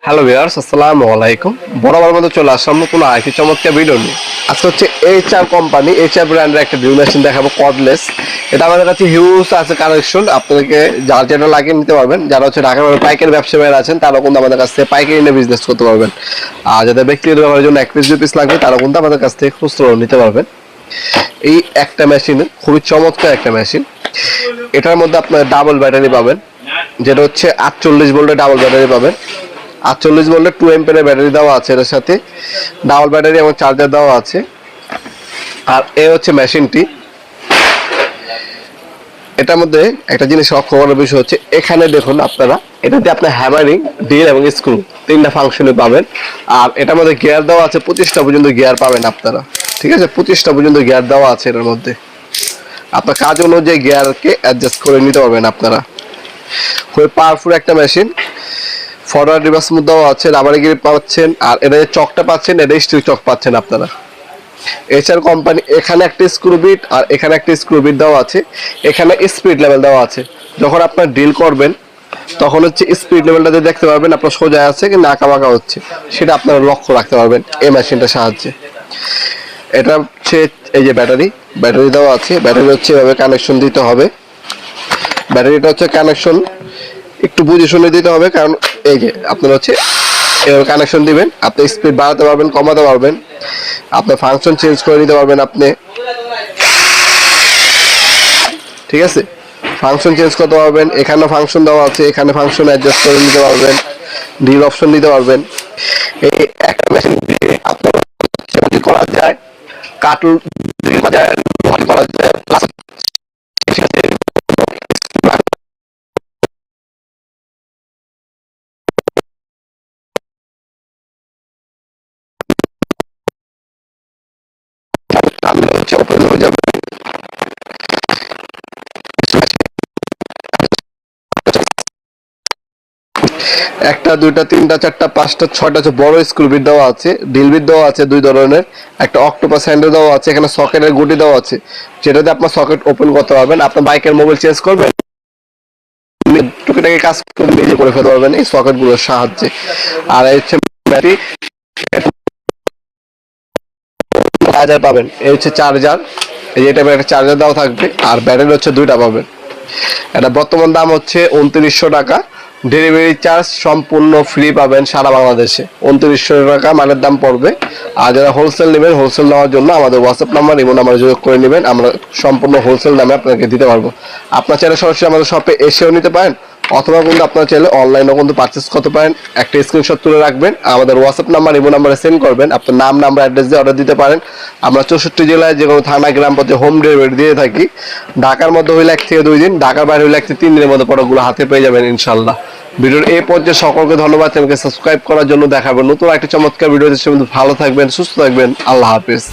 Hello viewers, আসসালামু আলাইকুম। বরাবর মতো চলে আসলাম নতুন আরেকটি চমৎকার ভিডিও নিয়ে। আজকে হচ্ছে এইচআর কোম্পানি, এইচআর ব্র্যান্ডের একটা ড্রিল মেশিন দেখাবো, কর্ডলেস। এটা আমাদের কাছে হিউজ আছে কালেকশন, আপনাদেরকে যার যেটা লাগিয়ে নিতে পারবেন। যারা হচ্ছে ঢাকার পাইকারি ব্যবসায়ীরা আছেন তারাও কিন্তু আমাদের কাছ থেকে পাইকারি নিয়ে বিজনেস করতে পারবেন। আর যাদের ব্যক্তিগত ব্যবহারের জন্য 1 পিস 2 পিস লাগবে তারাও কিন্তু আমাদের কাছ থেকে খুচরো নিতে পারবেন। এই একটা মেশিন খুবই চমৎকার একটা মেশিন। এটার মধ্যে আপনার ডাবল ব্যাটারি পাবেন, যেটা হচ্ছে 48 ভোল্টের ডাবল ব্যাটারি পাবেন। 48 ভোল্টের 2 এম্পিয়ারের ব্যাটারি দেওয়া আছে, এর সাথে ডাবল ব্যাটারি এবং চার্জার দেওয়া আছে। আর এই হচ্ছে মেশিনটি। এটার মধ্যে একটা জিনিস লক্ষ্য করার বিষয় হচ্ছে, এখানে দেখুন আপনারা, এটাতে আপনার হ্যামারিং, ড্রিল এবং স্ক্রু তিনটা ফাংশনে পাবেন। আর এটার মধ্যে গিয়ার দেওয়া আছে, 25টা পর্যন্ত গিয়ার পাবেন আপনারা। ঠিক আছে, 25টা পর্যন্ত গিয়ার দেওয়া আছে এটার মধ্যে। আপনার কাজ অনুযায়ী গিয়ারকে অ্যাডজাস্ট করে নিতে পারবেন আপনারা। খুবই পাওয়ারফুল একটা মেশিন। ফরওয়ার্ড রিভার্স মুভ দেওয়া আছে, রাবারি গ্রিপ পাচ্ছেন। আর এটা যে চকটা পাচ্ছেন, এটা স্টিল চক পাচ্ছেন আপনারা। এইচআর কোম্পানি, এখানে একটা স্ক্রু বিট আর এখানে একটা স্ক্রু বিট দেওয়া আছে। এখানে স্পিড লেভেল দেওয়া আছে, যখন আপনার ড্রিল করবেন তখন হচ্ছে স্পিড লেভেলটা দিয়ে দেখতে পারবেন আপনার সোজা আছে কি না, আঁকা বাঁকা হচ্ছে, সেটা আপনারা লক্ষ্য রাখতে পারবেন এই মেশিনটার সাহায্যে। এটা হচ্ছে এই যে ব্যাটারি দেওয়া আছে। ব্যাটারি হচ্ছে এভাবে কানেকশন দিতে হবে। ব্যাটারিটা হচ্ছে কানেকশন একটু বুঝে শুনে দিতে হবে, কারণ এই যে আপনার হচ্ছে কানেকশন দিবেন, আপনি স্পিড বাড়াতে পারবেন, কমাতে পারবেন, আপনার ফাংশন চেঞ্জ করে নিতে পারবেন আপনি। ঠিক আছে, ফাংশন চেঞ্জ করতে পারবেন। এখানে ফাংশন দেওয়া আছে, এখানে ফাংশন অ্যাডজাস্ট করে নিতে পারবেন, ড্রিল অপশন দিতে পারবেন। এই একটা মেশিন দিয়ে আপনার করা যায়, কাটল করা যায়, করা যায়। ওপেন হয়ে যাবে। একটা, দুইটা, তিনটা, চারটা, পাঁচটা, ছয়টা বড় স্ক্রু বিট দেওয়া আছে। ড্রিল বিট দেওয়া আছে দুই ধরনের। একটা অক্টোপাস হ্যান্ডেল দেওয়া আছে। এখানে সকেটের গুটি দেওয়া আছে, যেটাতে আপনার সকেট ওপেন করতে পারবেন। আপনার বাইকের মোবাইল চেঞ্জ করবেন, টুকিটাকি কাজ নিজে করে ফেলতে পারবেন এই সকেটগুলোর সাহায্যে। আর এই হচ্ছে ব্যাটারি চার্জার পাবেন। এই হচ্ছে চার্জার, এই যে টাইপের একটা চার্জার দেওয়া থাকবে। আর ব্যাটারি হচ্ছে দুইটা পাবেন। এটা বর্তমান দাম হচ্ছে 2900 টাকা। ডেলিভারি চার্জ সম্পূর্ণ ফ্রি পাবেন সারা বাংলাদেশে। 2900 টাকা মালের দাম পড়বে। আর যারা হোলসেল নেবেন, হোলসেল নেওয়ার জন্য আমাদের হোয়াটসঅ্যাপ নাম্বার, ইমো নাম্বারে যোগাযোগ করে নেবেন। আমরা সম্পূর্ণ হোলসেল দামে আপনাকে দিতে পারবো। আপনার চাইলে সরাসরি আমাদের শপে এসেও নিতে পারেন, অথবা কিন্তু আপনারা চাইলে অনলাইনেও কিন্তু পারচেস করতে পারেন। একটা স্ক্রিনশট তুলে রাখবেন, আমাদের হোয়াটসঅ্যাপ নাম্বার, ইমো নাম্বারে সেন্ড করবেন। আপনার নাম, নাম্বার, অ্যাড্রেস দিয়ে অর্ডার দিতে পারেন। আমরা 64 জেলায় যে কোনো থানা, গ্রাম পর্যায়ে হোম ডেলিভারি দিয়ে থাকি। ঢাকার মধ্যে হইলে 1 থেকে 2 দিন, ঢাকার বাইরে হইলে 1 থেকে 3 দিনের মধ্যে প্রোডাক্টগুলো হাতে পেয়ে যাবেন ইনশাল্লাহ। ভিডিওর এই পর্যায়ে সকলকে ধন্যবাদ। চ্যানেলকে সাবস্ক্রাইব করার জন্য। দেখাবেন নতুন একটা চমৎকার ভিডিও। ভালো থাকবেন, সুস্থ থাকবেন। আল্লাহ হাফেজ।